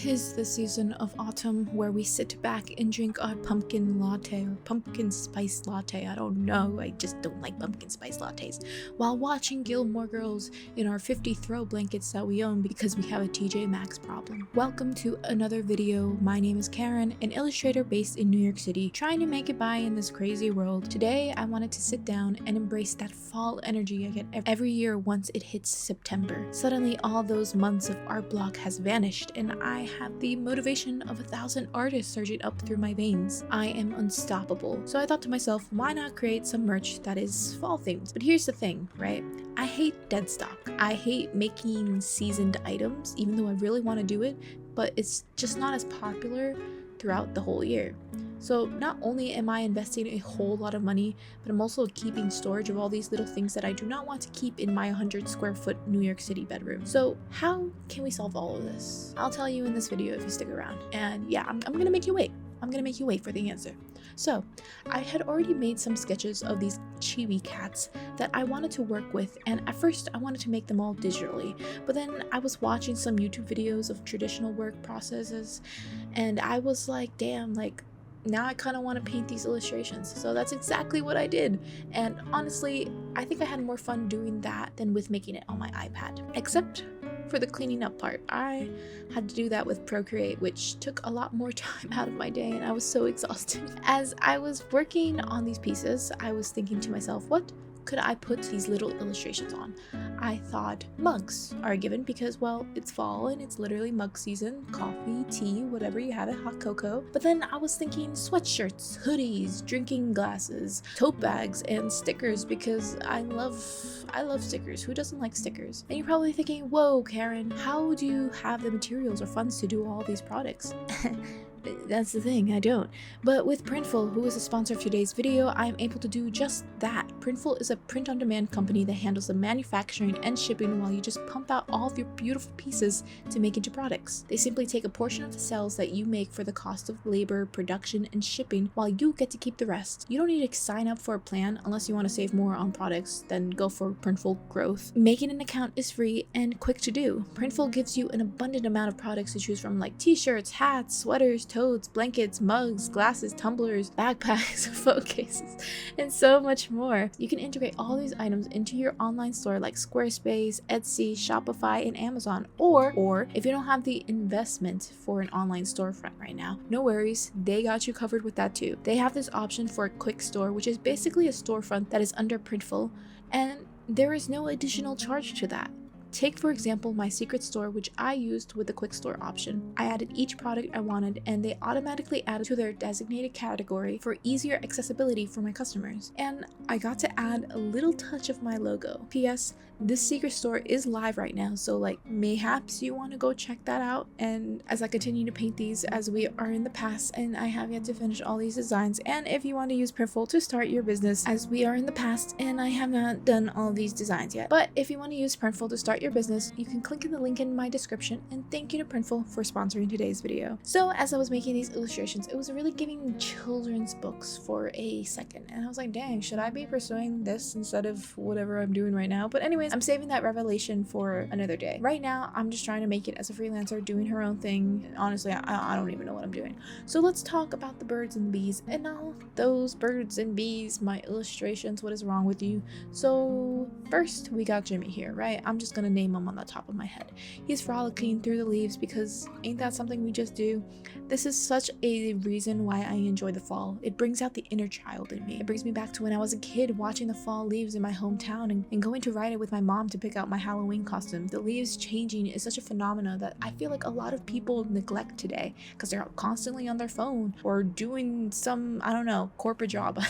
'Tis the season of autumn where we sit back and drink our pumpkin latte or pumpkin spice latte. I don't know, I just don't like pumpkin spice lattes. While watching Gilmore Girls in our 50 throw blankets that we own because we have a TJ Maxx problem. Welcome to another video. My name is Karen, an illustrator based in New York City, trying to make it by in this crazy world. Today, I wanted to sit down and embrace that fall energy I get every year once it hits September. Suddenly, all those months of art block has vanished, and I have the motivation of 1,000 artists surging up through my veins. I am unstoppable. So I thought to myself, why not create some merch that is fall themed? But here's the thing, right? I hate dead stock. I hate making seasoned items, even though I really want to do it, but it's just not as popular throughout the whole year. So not only am I investing a whole lot of money, but I'm also keeping storage of all these little things that I do not want to keep in my 100 square foot New York City bedroom. So how can we solve all of this? I'll tell you in this video if you stick around. And yeah, I'm gonna make you wait. I'm gonna make you wait for the answer. So I had already made some sketches of these chibi cats that I wanted to work with, and at first I wanted to make them all digitally, but then I was watching some YouTube videos of traditional work processes, and I was like, damn, like, now I kind of want to paint these illustrations. So that's exactly what I did. And honestly, I think I had more fun doing that than with making it on my iPad. Except for the cleaning up part. I had to do that with Procreate, which took a lot more time out of my day, and I was so exhausted. As I was working on these pieces, I was thinking to myself, what could I put these little illustrations on? I thought mugs are a given because, well, it's fall and it's literally mug season. Coffee, tea, whatever you have it, hot cocoa. But then I was thinking sweatshirts, hoodies, drinking glasses, tote bags, and stickers because I love stickers. Who doesn't like stickers? And you're probably thinking, whoa, Karen, how do you have the materials or funds to do all these products? That's the thing, I don't. But with Printful, who is a sponsor of today's video, I am able to do just that. Printful is a print-on-demand company that handles the manufacturing and shipping while you just pump out all of your beautiful pieces to make into products. They simply take a portion of the sales that you make for the cost of labor, production, and shipping, while you get to keep the rest. You don't need to sign up for a plan unless you want to save more on products, then go for Printful Growth. Making an account is free and quick to do. Printful gives you an abundant amount of products to choose from, like t-shirts, hats, sweaters, totes, blankets, mugs, glasses, tumblers, backpacks, phone cases, and so much more. You can integrate all these items into your online store like Squarespace, Etsy, Shopify, and Amazon. Or if you don't have the investment for an online storefront right now, no worries, they got you covered with that too. They have this option for a quick store, which is basically a storefront that is under Printful, and there is no additional charge to that. Take, for example, my secret store, which I used with the quick store option. I added each product I wanted, and they automatically added to their designated category for easier accessibility for my customers. And I got to add a little touch of my logo. P.S. This secret store is live right now, so like mayhaps you want to go check that out. And as I continue to paint these as we are in the past, and I have yet to finish all these designs, and if you want to use Printful to start your business as we are in the past, and I have not done all these designs yet, but if you want to use Printful to start your business, you can click in the link in my description. And thank you to Printful for sponsoring today's video. So as I was making these illustrations, it was really giving children's books for a second, and I was like, dang, should I be pursuing this instead of whatever I'm doing right now? But anyways, I'm saving that revelation for another day. Right now, I'm just trying to make it as a freelancer, doing her own thing. Honestly, I don't even know what I'm doing. So let's talk about the birds and bees, and all those birds and bees, my illustrations. What is wrong with you? So first, we got Jimmy here, right? I'm just gonna name him on the top of my head. He's frolicking through the leaves because ain't that something we just do? This is such a reason why I enjoy the fall. It brings out the inner child in me. It brings me back to when I was a kid watching the fall leaves in my hometown and going to ride it with my mom to pick out my Halloween costume. The leaves changing is such a phenomenon that I feel like a lot of people neglect today because they're constantly on their phone or doing some, I don't know, corporate job.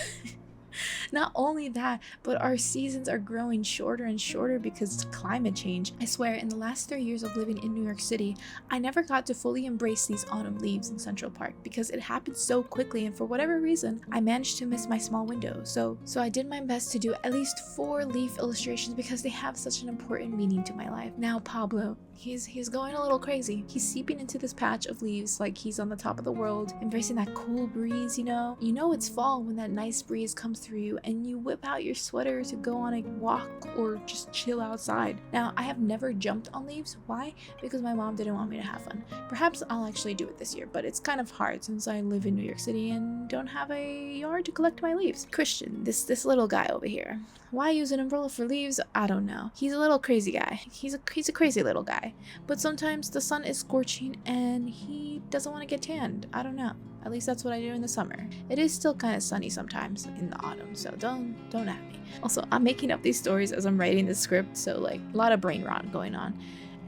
Not only that, but our seasons are growing shorter and shorter because of climate change. I swear, in the last 3 years of living in New York City, I never got to fully embrace these autumn leaves in Central Park because it happened so quickly, and for whatever reason, I managed to miss my small window. So I did my best to do at least 4 leaf illustrations because they have such an important meaning to my life. Now, Pablo, He's going a little crazy. He's seeping into this patch of leaves like he's on the top of the world, embracing that cool breeze, you know? You know it's fall when that nice breeze comes through you and you whip out your sweater to go on a walk or just chill outside. Now, I have never jumped on leaves. Why? Because my mom didn't want me to have fun. Perhaps I'll actually do it this year, but it's kind of hard since I live in New York City and don't have a yard to collect my leaves. Christian, this little guy over here. Why use an umbrella for leaves? I don't know. He's a little crazy guy. He's a crazy little guy. But sometimes the sun is scorching and he doesn't want to get tanned. I don't know. At least that's what I do in the summer. It is still kind of sunny sometimes in the autumn, so don't at me. Also, I'm making up these stories as I'm writing the script, so like a lot of brain rot going on.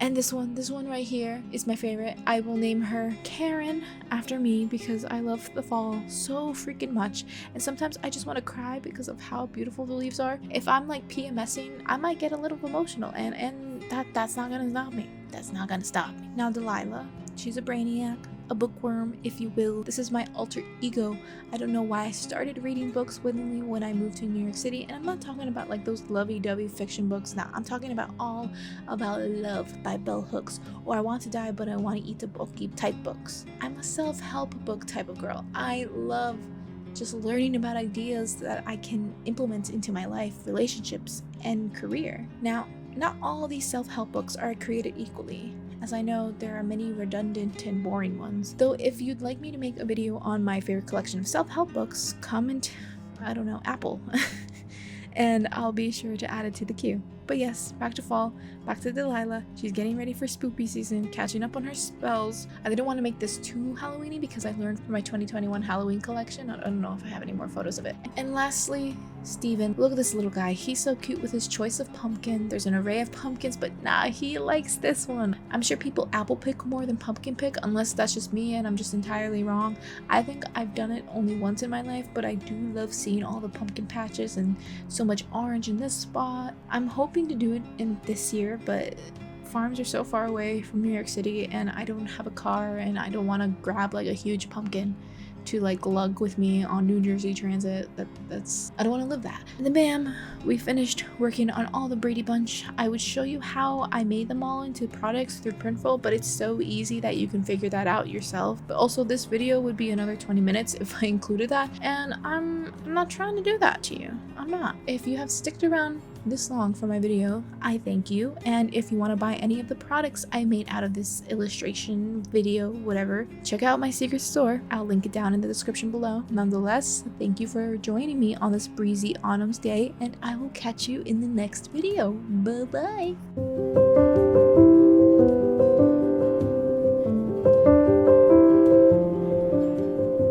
And this one right here is my favorite. I will name her Karen after me because I love the fall so freaking much. And sometimes I just want to cry because of how beautiful the leaves are. If I'm like PMSing, I might get a little emotional and that's not gonna stop me. That's not gonna stop me. Now Delilah, she's a brainiac, a bookworm, if you will. This is my alter ego. I don't know why I started reading books willingly when I moved to New York City, and I'm not talking about like those lovey-dovey fiction books. Now I'm talking about all about love by bell hooks, or I want to die but I want to eat the bookie type books. I'm a self-help book type of girl. I love just learning about ideas that I can implement into my life, relationships, and career. Now, not all these self-help books are created equally, as I know there are many redundant and boring ones. Though if you'd like me to make a video on my favorite collection of self-help books, comment, I don't know, Apple, and I'll be sure to add it to the queue. But yes, back to fall, back to Delilah. She's getting ready for spoopy season, catching up on her spells. I didn't want to make this too Halloweeny because I learned from my 2021 Halloween collection. I don't know if I have any more photos of it. And lastly, Steven. Look at this little guy. He's so cute with his choice of pumpkin. There's an array of pumpkins, but nah, he likes this one. I'm sure people apple pick more than pumpkin pick, unless that's just me and I'm just entirely wrong. I think I've done it only once in my life, but I do love seeing all the pumpkin patches and so much orange in this spot. I'm hoping to do it in this year, but farms are so far away from New York City and I don't have a car and I don't want to grab like a huge pumpkin to like lug with me on New Jersey Transit. That's I don't want to live that. And then bam, we finished working on all the Brady Bunch. I would show you how I made them all into products through Printful, but it's so easy that you can figure that out yourself. But also this video would be another 20 minutes if I included that, and I'm not trying to do that to you. I'm not. If you have sticked around this long for my video, I thank you. And if you want to buy any of the products I made out of this illustration video, whatever, check out my secret store. I'll link it down in the description below. Nonetheless, thank you for joining me on this breezy autumn's day, and I will catch you in the next video. Bye bye.